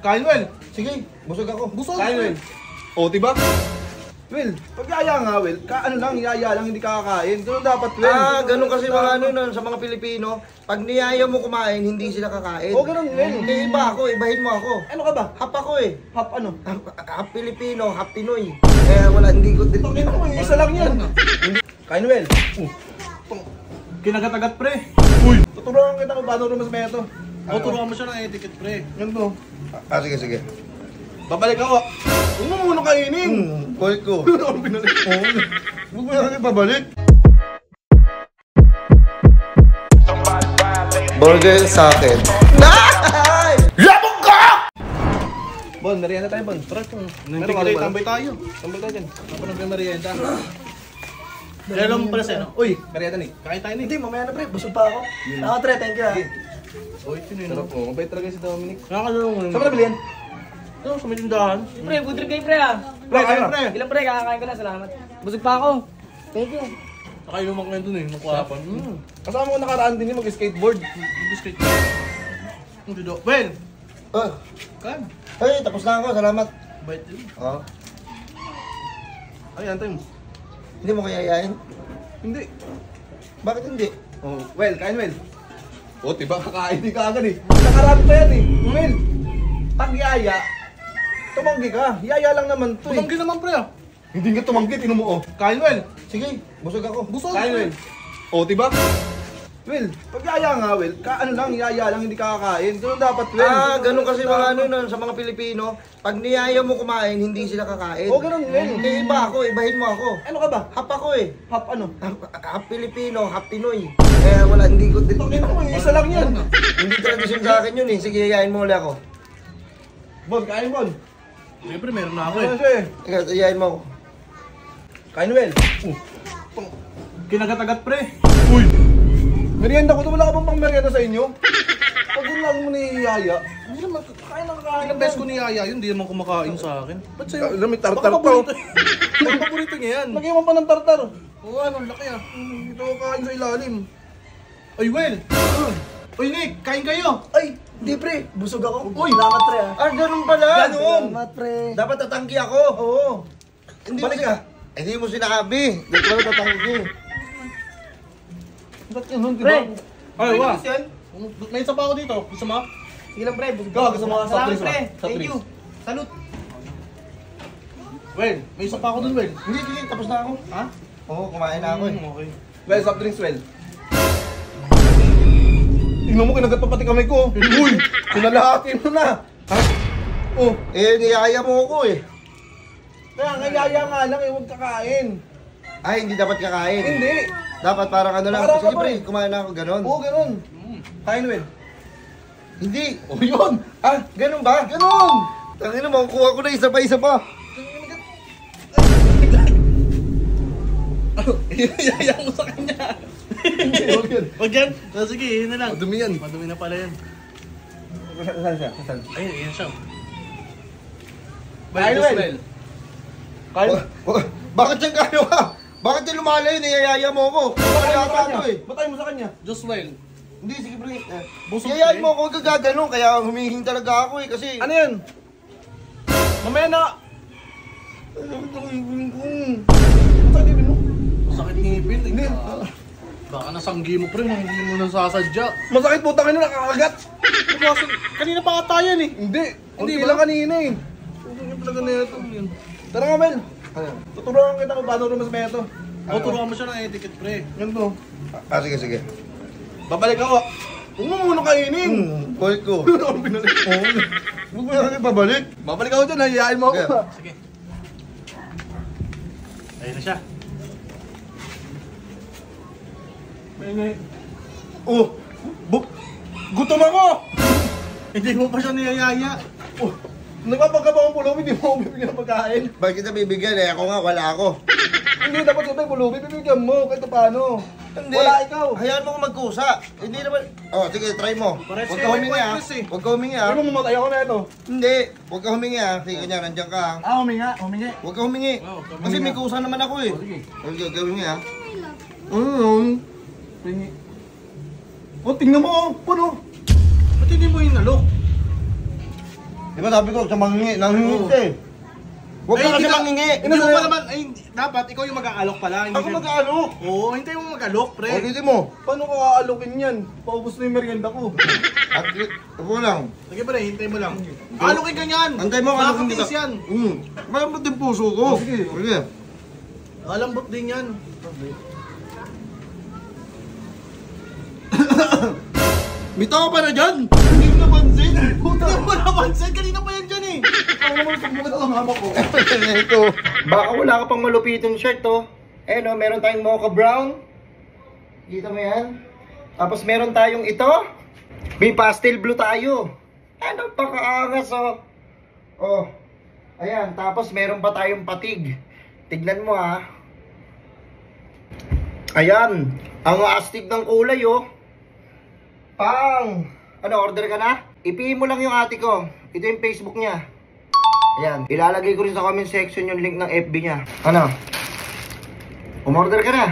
Kain, Well. Sige, busog ako. Busog. Kain, Well. O, diba? Well, pag yaya nga, Well, ano lang, yaya lang, hindi kakakain. Ganun dapat, Well. Ganun kasi mga ano nun, sa mga Pilipino, pag niyaya mo kumain, hindi sila kakain. O, ganun, Well. Hindi, iba ako, ibahin mo ako. Ano ka ba? Hap ako eh. Hap ano? Half Filipino, half Pinoy. Kaya wala, hindi ko din. Tangin mo, isa lang yan. Kain, Well. Kinagat-agat, pre. Uy! Tuturuan kita kung paano rumas meto. O, turuan mo siya ng etiquette, pre. Yan to. Sige, sige. Babalik ako. Huwag mo muna kainin. Kulit ko. Ano binalik? Huwag mo na pabalik. Burger sa akin. Labog ka! Bon, merienda tayo, Bon. Tara, kung meron ka rin, tambay tayo. Tambay tayo dyan. Ako nagme-merienda. Kaya lang mo pala sa'yo, no? Uy, merienda ni. Kain tayo ni. Hindi, mamaya na pre, busog pa ako. Ako tre, thank you ha. Uy, sino yun? Sarap mo. Mabait talaga si Dominic. Nakakalulong mo. Saan mo nabili yan? Ito, sa may tindahan. Pre, good trip kayo pre ha. Pre, kain pre. Ilang pre, kakakain ko na, salamat. Busog pa ako. Thank you. Nakainuman ko yun dun eh, nakuhapan. Kasama ko nakaraan din yung mag-skateboard. Mag-skateboard. Hindi do. Well! Kain. Ay, tapos na ako, salamat. Bait yun. Oo. Ay, antay mo. Hindi mo kayayain? Hindi. Bakit hindi? Oh, well, kain well. O, diba kakain di ka agad eh. Nakaraan pa yan eh. Well, pag yaya, tumanggi ka. Yaya lang naman to eh. Tumanggi naman pre ah. Hindi nga tumanggi, tinumo oh. Kain well. Sige, busog ako. Busog. Kain well. O, diba? Well, pag yaya nga well, ano lang, yaya lang, hindi kakakain. Ganun dapat well. Ganun kasi mga ano nun, sa mga Pilipino, pag niyaya mo kumain, hindi sila kakain. O, ganun well. Hindi, iba ako, ibahin mo ako. Ano ka ba? Hap ako eh. Hap ano? Half Filipino, half Pinoy. Kaya wala, hindi ko din. Tangin mo, isa lang yan. Hindi tradisyon sa akin yun eh. Sige, yayain mo ulit ako. Bon, kain Bon. Siyempre, meron na ako Ikaw, yayain mo ako. Kain well. Kinagat-agat pre. Uy! Merienda ko to, wala ka bang pang merienda sa inyo? Pag yun lang mo niyaya, hindi naman kakain ng kakain. Ilang beses ko niyaya yun, hindi naman kumakain sa akin. Ba't sa'yo? May tartar pa. Baka paborito niya yan. Lagyan mo pa ng tartar. Oo, ano, laki ah. Ito kain sa ilalim. Ay, well! Uy, Nick, kain kayo! Ay, hindi pre, busog ako. Uy! Salamat pre ha. Ganun pala! Ganun! Salamat pre. Dapat tatanggi ako! Oo. Hindi Balik mo ka. Hindi mo sinabi. Hindi ko tatanggi. Ba't ganun, di Pre! ba? Ay, wa. May isa pa ako dito. Gusto mo? Sige lang pre, busog Go, gusto mo ka sa Salamat trees, pre, Sa thank trees. you. Salute. Well, may isa pa ako dun, Well. Hindi, sige, tapos na ako. Ha? Oo, kumain na ako eh. Okay. Well, soft drinks, Well. Tingnan mo, kinagat pa pati kamay ko. Uy! Sinalahati mo na. Ha? Oh. Niyaya mo ako eh. Kaya ngayaya nga lang, huwag kakain. Ay, hindi dapat kakain. Hindi. Dapat parang ano lang. Parang Sige ka pa pre, eh. kumain na ako, ganun. Oo, ganun. Kain, Well. Hindi. Oh, yun. Ah, ganun ba? Ganun. Tangina mo, kuha ko na isa pa, isa pa. Iyaya mo sa kanya. Huwag yan. Huwag yan. Sige, yun na lang. Madumi yan. Madumi na pala yan. Saan siya? Saan? Ayun, yan siya. Kain, Well. Kain? Bakit yan kayo ka? Bakit yan lumalayo? Niyayaya mo ako. Kaya to eh. Batay mo sa kanya. Just well. Hindi, sige pre. Busog Yayain pre. mo ako, gaganon. Kaya humihing talaga ako eh. Kasi... Ano yan? Mamaya na. Sakit mo. Masakit ngipin. Hindi. Baka nasanggi mo pre, hindi mo nasasadya. Masakit po, takin na nakakagat. Kanina pa ka tayo eh. Hindi. Hindi lang kanina eh. Hindi talaga na ito. Tara nga, Mel. Tuturuan kita kung paano rumas meto. O, turuan mo siya ng etiquette pre. Yan to. Sige, sige. Babalik ako. Huwag mo muna kainin. Kulit ko. Ano binalik? Huwag mo na pabalik. Babalik ako dyan, hayain mo ako. Okay. Sige. Ayun na siya. Oh! Gutom ako! Hindi mo pa siya niyayaya. Oh! Nagpapagkaba akong pulubi, hindi mo ako bibigyan ng pagkain. Bakit kita bibigyan eh? Ako nga, wala ako. Hindi, dapat sabi pulubi, bibigyan mo kahit paano. Hindi. Wala ikaw. Hayaan mo ko magkusa. Hindi naman... Oh, sige, try mo. Pares Huwag kayo, ka humingi may ah. pointless eh. Huwag ka humingi ah. Ano mo mamatay ako na ito? Hindi. Huwag ka humingi ah. Sige, kanya, nandiyan ka ah. Huminga, humingi. Huwag ka humingi. Oh, huwag ka Kasi humingi. may kusa naman ako eh. Sige. Huwag ka humingi ah. Humingi. Oh, tingnan mo oh. Puno. Ba't hindi mo hinalok? Di ba sabi ko, sa mangingi, nanghingi ka eh. Huwag ka kasi mangingi. Hindi mo pa naman, ay, dapat ikaw yung mag-aalok pala. Hindi Ako siya- mag-aalok. Oo, hintay mo mag-alok, pre. O, dito mo. Paano ko aalokin yan? Paubos na yung merienda ko. At ito lang. Sige pre, hintay mo lang. Alokin ka niyan. Antay mo, alokin Makakatiis yan. Malambot din puso ko. Sige. Sige. Alambot din yan. Bitaw ka pa na dyan. Hindi mo napansin. Puta mo napansin. Kanina pa yan dyan eh. Ako naman sumbungan ang hama ko. Ito. Baka wala ka pang malupitong shirt, oh. Eh, no, meron tayong mocha brown. Kita mo yan? Tapos meron tayong ito. May pastel blue tayo. Ano, pakaangas, oh. Oh. Ayan, tapos meron pa tayong patig. Tignan mo, ha. Ayan. Ang astig ng kulay, oh. Pang! Ano, order ka na? I-PM mo lang yung ate ko. Ito yung Facebook niya. Ayan. Ilalagay ko rin sa comment section yung link ng FB niya. Ano? Umorder ka na?